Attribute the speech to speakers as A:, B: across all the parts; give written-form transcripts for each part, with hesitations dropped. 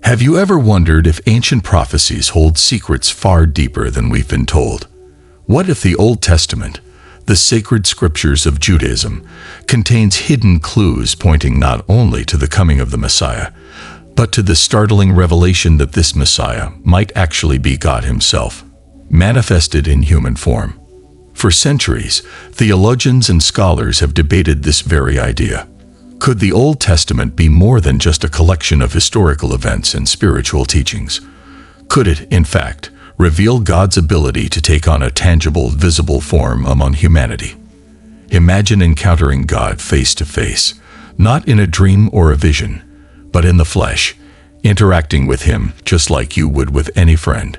A: Have you ever wondered if ancient prophecies hold secrets far deeper than we've been told? What if the Old Testament, the sacred scriptures of Judaism, contains hidden clues pointing not only to the coming of the Messiah, but to the startling revelation that this Messiah might actually be God himself, manifested in human form? For centuries, theologians and scholars have debated this very idea. Could the Old Testament be more than just a collection of historical events and spiritual teachings? Could it, in fact, reveal God's ability to take on a tangible, visible form among humanity? Imagine encountering God face to face, not in a dream or a vision, but in the flesh, interacting with him just like you would with any friend.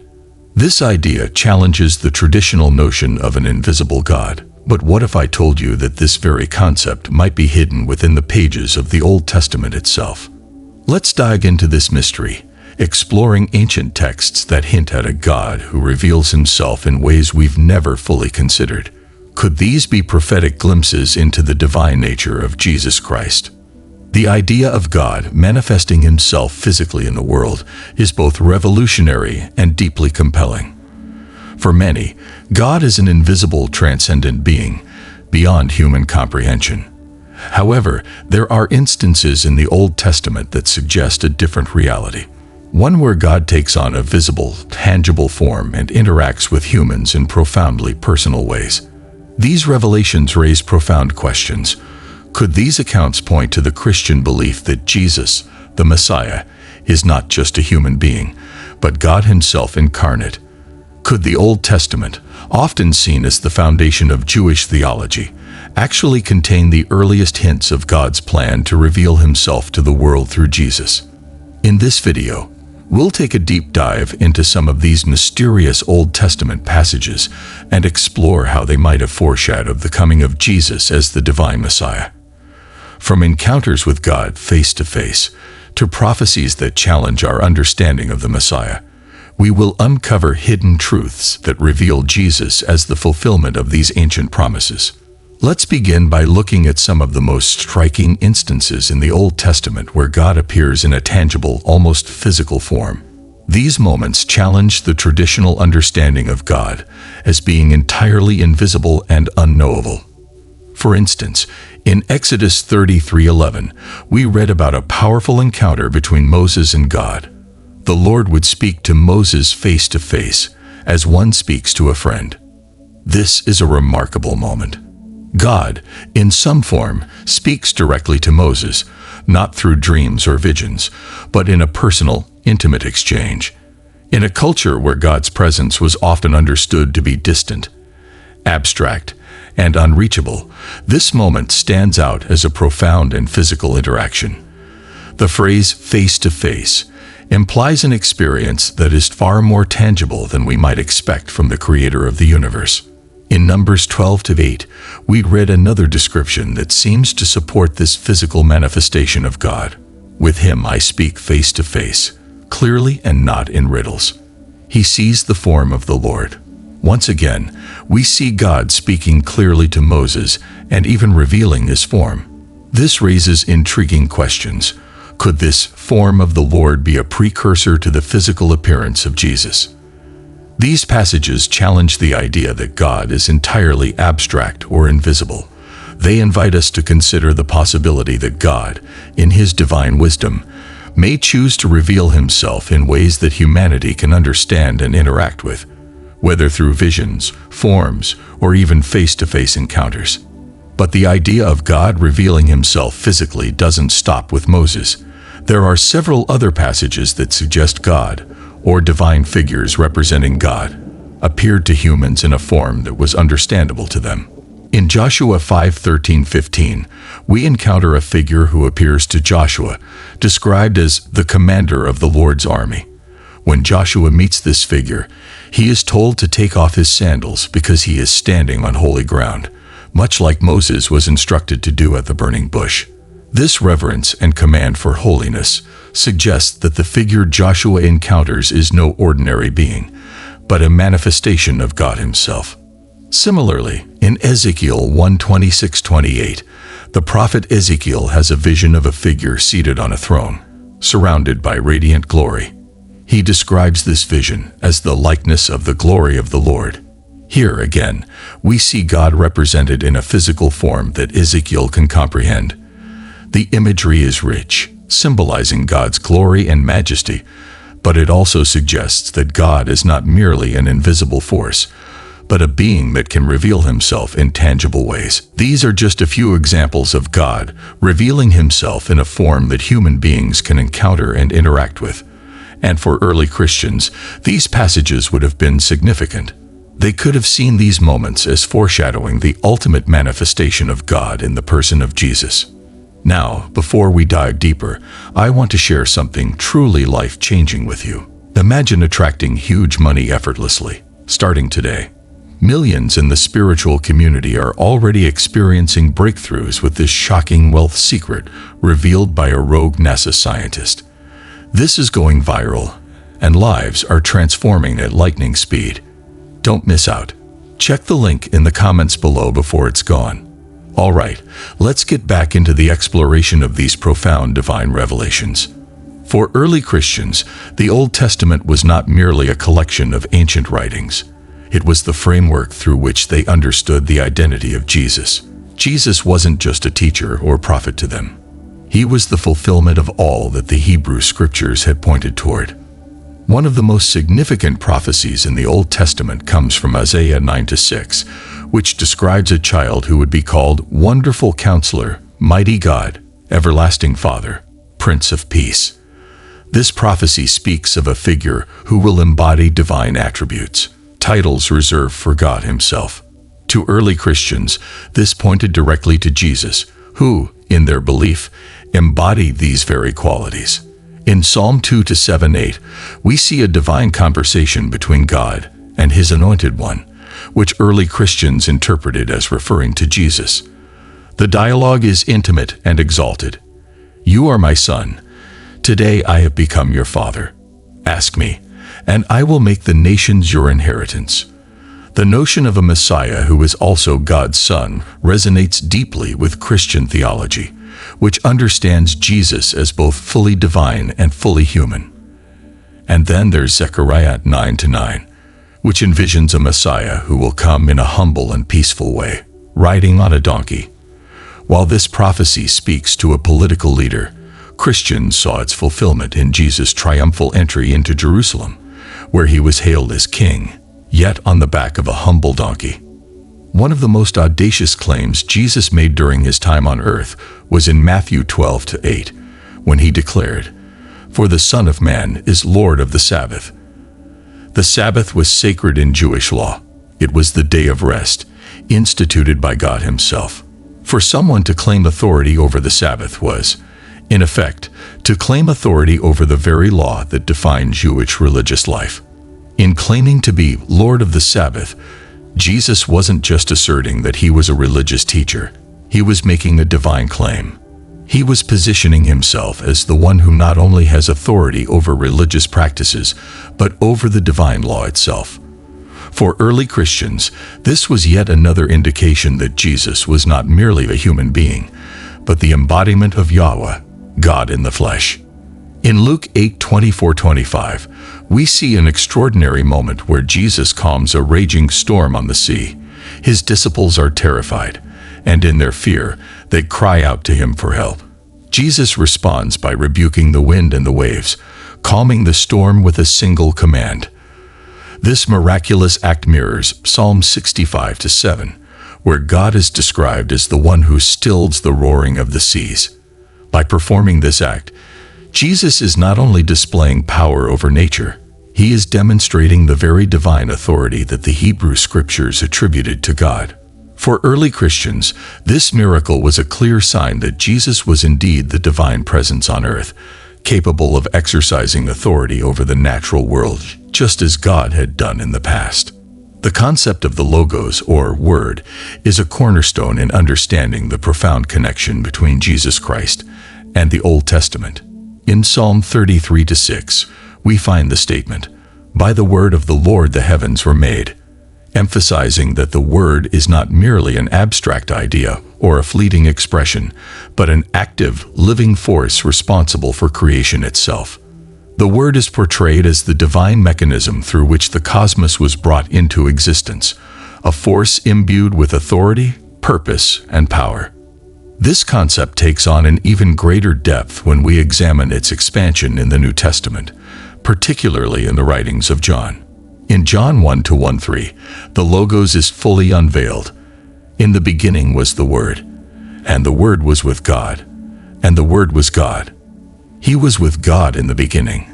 A: This idea challenges the traditional notion of an invisible God. But what if I told you that this very concept might be hidden within the pages of the Old Testament itself? Let's dive into this mystery, exploring ancient texts that hint at a God who reveals himself in ways we've never fully considered. Could these be prophetic glimpses into the divine nature of Jesus Christ? The idea of God manifesting himself physically in the world is both revolutionary and deeply compelling. For many, God is an invisible, transcendent being, beyond human comprehension. However, there are instances in the Old Testament that suggest a different reality, one where God takes on a visible, tangible form and interacts with humans in profoundly personal ways. These revelations raise profound questions. Could these accounts point to the Christian belief that Jesus, the Messiah, is not just a human being, but God himself incarnate? Could the Old Testament, often seen as the foundation of Jewish theology, actually contain the earliest hints of God's plan to reveal himself to the world through Jesus? In this video, we'll take a deep dive into some of these mysterious Old Testament passages and explore how they might have foreshadowed the coming of Jesus as the divine Messiah. From encounters with God face to face to prophecies that challenge our understanding of the Messiah, we will uncover hidden truths that reveal Jesus as the fulfillment of these ancient promises. Let's begin by looking at some of the most striking instances in the Old Testament where God appears in a tangible, almost physical form. These moments challenge the traditional understanding of God as being entirely invisible and unknowable. For instance, in Exodus 33:11, we read about a powerful encounter between Moses and God. The Lord would speak to Moses face to face, as one speaks to a friend. This is a remarkable moment. God, in some form, speaks directly to Moses, not through dreams or visions, but in a personal, intimate exchange. In a culture where God's presence was often understood to be distant, abstract, and unreachable, this moment stands out as a profound and physical interaction. The phrase face to face implies an experience that is far more tangible than we might expect from the creator of the universe. In Numbers 12:8, we read another description that seems to support this physical manifestation of God. With him I speak face to face, clearly and not in riddles. He sees the form of the Lord. Once again, we see God speaking clearly to Moses and even revealing his form. This raises intriguing questions. Could this form of the Lord be a precursor to the physical appearance of Jesus? These passages challenge the idea that God is entirely abstract or invisible. They invite us to consider the possibility that God, in his divine wisdom, may choose to reveal himself in ways that humanity can understand and interact with, whether through visions, forms, or even face-to-face encounters. But the idea of God revealing himself physically doesn't stop with Moses. There are several other passages that suggest God, or divine figures representing God, appeared to humans in a form that was understandable to them. In Joshua 5:13-15, we encounter a figure who appears to Joshua, described as the commander of the Lord's army. When Joshua meets this figure, he is told to take off his sandals because he is standing on holy ground, much like Moses was instructed to do at the burning bush. This reverence and command for holiness suggests that the figure Joshua encounters is no ordinary being, but a manifestation of God himself. Similarly, in Ezekiel 1:26-28, the prophet Ezekiel has a vision of a figure seated on a throne. surrounded by radiant glory. He describes this vision as the likeness of the glory of the Lord. Here again, we see God represented in a physical form that Ezekiel can comprehend. The imagery is rich, symbolizing God's glory and majesty, but it also suggests that God is not merely an invisible force, but a being that can reveal himself in tangible ways. These are just a few examples of God revealing himself in a form that human beings can encounter and interact with. And for early Christians, these passages would have been significant. They could have seen these moments as foreshadowing the ultimate manifestation of God in the person of Jesus. Now, before we dive deeper, I want to share something truly life-changing with you. Imagine attracting huge money effortlessly, starting today. Millions in the spiritual community are already experiencing breakthroughs with this shocking wealth secret revealed by a rogue NASA scientist. This is going viral, and lives are transforming at lightning speed. Don't miss out. Check the link in the comments below before it's gone. All right, let's get back into the exploration of these profound divine revelations. For early Christians, the Old Testament was not merely a collection of ancient writings. It was the framework through which they understood the identity of Jesus. Jesus wasn't just a teacher or prophet to them. He was the fulfillment of all that the Hebrew Scriptures had pointed toward. One of the most significant prophecies in the Old Testament comes from Isaiah 9-6, which describes a child who would be called Wonderful Counselor, Mighty God, Everlasting Father, Prince of Peace. This prophecy speaks of a figure who will embody divine attributes, titles reserved for God himself. To early Christians, this pointed directly to Jesus, who, in their belief, embodied these very qualities. In Psalm 2-7-8, we see a divine conversation between God and his anointed one, which early Christians interpreted as referring to Jesus. The dialogue is intimate and exalted. "You are my son. Today I have become your father. Ask me, and I will make the nations your inheritance." The notion of a Messiah who is also God's son resonates deeply with Christian theology, which understands Jesus as both fully divine and fully human. And then there's Zechariah 9-9, which envisions a Messiah who will come in a humble and peaceful way, riding on a donkey. While this prophecy speaks to a political leader, Christians saw its fulfillment in Jesus' triumphal entry into Jerusalem, where he was hailed as king, yet on the back of a humble donkey. One of the most audacious claims Jesus made during his time on earth was in Matthew 12-8, when he declared, "For the Son of Man is Lord of the Sabbath." The Sabbath was sacred in Jewish law. It was the day of rest, instituted by God himself. For someone to claim authority over the Sabbath was, in effect, to claim authority over the very law that defined Jewish religious life. In claiming to be Lord of the Sabbath, Jesus wasn't just asserting that he was a religious teacher. He was making a divine claim. He was positioning himself as the one who not only has authority over religious practices, but over the divine law itself. For early Christians, this was yet another indication that Jesus was not merely a human being, but the embodiment of Yahweh, God in the flesh. In Luke 8:24-25, we see an extraordinary moment where Jesus calms a raging storm on the sea. His disciples are terrified, and in their fear, they cry out to him for help. Jesus responds by rebuking the wind and the waves, calming the storm with a single command. This miraculous act mirrors Psalm 65-7, where God is described as the one who stills the roaring of the seas. By performing this act, Jesus is not only displaying power over nature, he is demonstrating the very divine authority that the Hebrew Scriptures attributed to God. For early Christians, this miracle was a clear sign that Jesus was indeed the divine presence on earth, capable of exercising authority over the natural world, just as God had done in the past. The concept of the Logos, or Word, is a cornerstone in understanding the profound connection between Jesus Christ and the Old Testament. In Psalm 33-6, we find the statement, "By the word of the Lord the heavens were made," emphasizing that the word is not merely an abstract idea or a fleeting expression, but an active, living force responsible for creation itself. The Word is portrayed as the divine mechanism through which the cosmos was brought into existence, a force imbued with authority, purpose, and power. This concept takes on an even greater depth when we examine its expansion in the New Testament, particularly in the writings of John. In John 1:1-3, the Logos is fully unveiled. In the beginning was the Word, and the Word was with God, and the Word was God. He was with God in the beginning.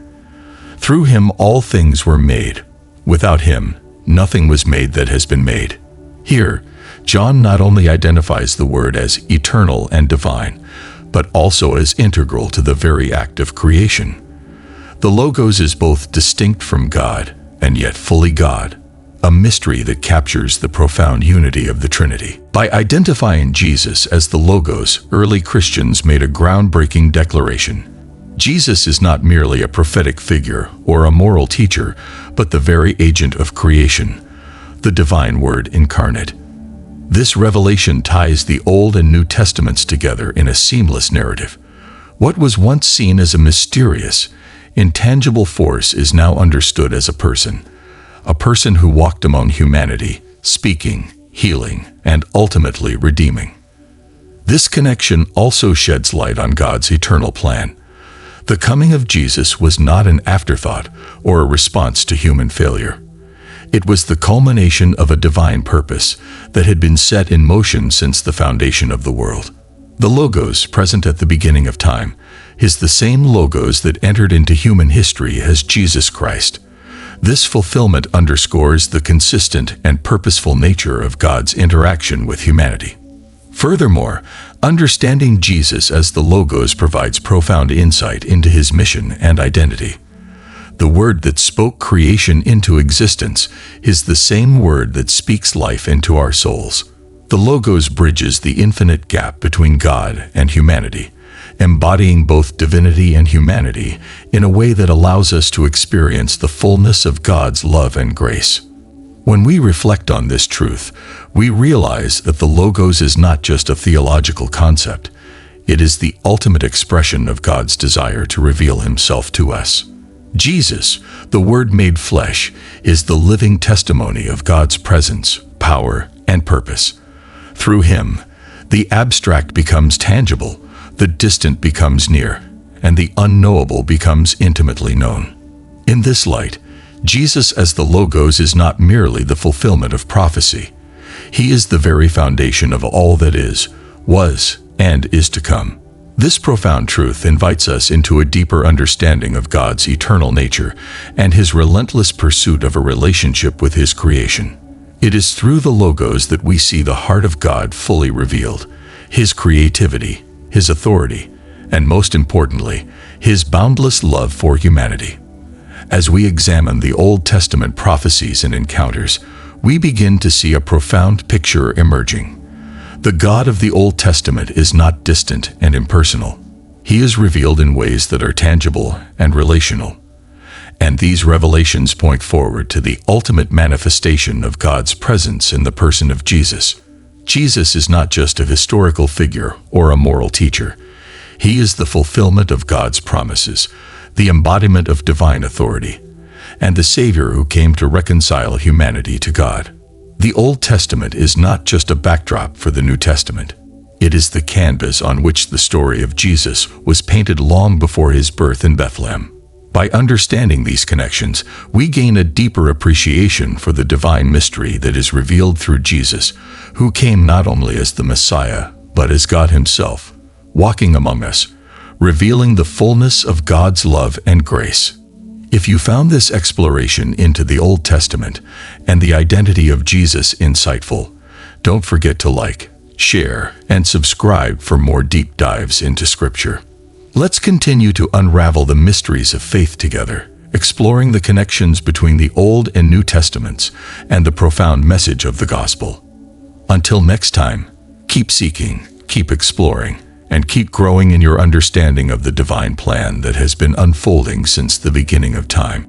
A: Through him all things were made. Without him, nothing was made that has been made. Here, John not only identifies the Word as eternal and divine, but also as integral to the very act of creation. The Logos is both distinct from God and yet fully God, a mystery that captures the profound unity of the Trinity. By identifying Jesus as the Logos, early Christians made a groundbreaking declaration. Jesus is not merely a prophetic figure or a moral teacher, but the very agent of creation, the divine Word incarnate. This revelation ties the Old and New Testaments together in a seamless narrative. What was once seen as a mysterious, intangible force is now understood as a person who walked among humanity, speaking, healing, and ultimately redeeming. This connection also sheds light on God's eternal plan. The coming of Jesus was not an afterthought or a response to human failure. It was the culmination of a divine purpose that had been set in motion since the foundation of the world. The Logos, present at the beginning of time, is the same Logos that entered into human history as Jesus Christ. This fulfillment underscores the consistent and purposeful nature of God's interaction with humanity. Furthermore, understanding Jesus as the Logos provides profound insight into his mission and identity. The Word that spoke creation into existence is the same Word that speaks life into our souls. The Logos bridges the infinite gap between God and humanity, embodying both divinity and humanity in a way that allows us to experience the fullness of God's love and grace. When we reflect on this truth, we realize that the Logos is not just a theological concept. It is the ultimate expression of God's desire to reveal himself to us. Jesus, the Word made flesh, is the living testimony of God's presence, power, and purpose. Through him, the abstract becomes tangible, the distant becomes near, and the unknowable becomes intimately known. In this light, Jesus as the Logos is not merely the fulfillment of prophecy. He is the very foundation of all that is, was, and is to come. This profound truth invites us into a deeper understanding of God's eternal nature and his relentless pursuit of a relationship with his creation. It is through the Logos that we see the heart of God fully revealed, his creativity, his authority, and most importantly, his boundless love for humanity. As we examine the Old Testament prophecies and encounters, we begin to see a profound picture emerging. The God of the Old Testament is not distant and impersonal. He is revealed in ways that are tangible and relational. And these revelations point forward to the ultimate manifestation of God's presence in the person of Jesus. Jesus is not just a historical figure or a moral teacher. He is the fulfillment of God's promises, the embodiment of divine authority, and the Savior who came to reconcile humanity to God. The Old Testament is not just a backdrop for the New Testament. It is the canvas on which the story of Jesus was painted long before his birth in Bethlehem. By understanding these connections, we gain a deeper appreciation for the divine mystery that is revealed through Jesus, who came not only as the Messiah, but as God himself, walking among us, revealing the fullness of God's love and grace. If you found this exploration into the Old Testament and the identity of Jesus insightful, don't forget to like, share, and subscribe for more deep dives into Scripture. Let's continue to unravel the mysteries of faith together, exploring the connections between the Old and New Testaments and the profound message of the Gospel. Until next time, keep seeking, keep exploring, and keep growing in your understanding of the divine plan that has been unfolding since the beginning of time.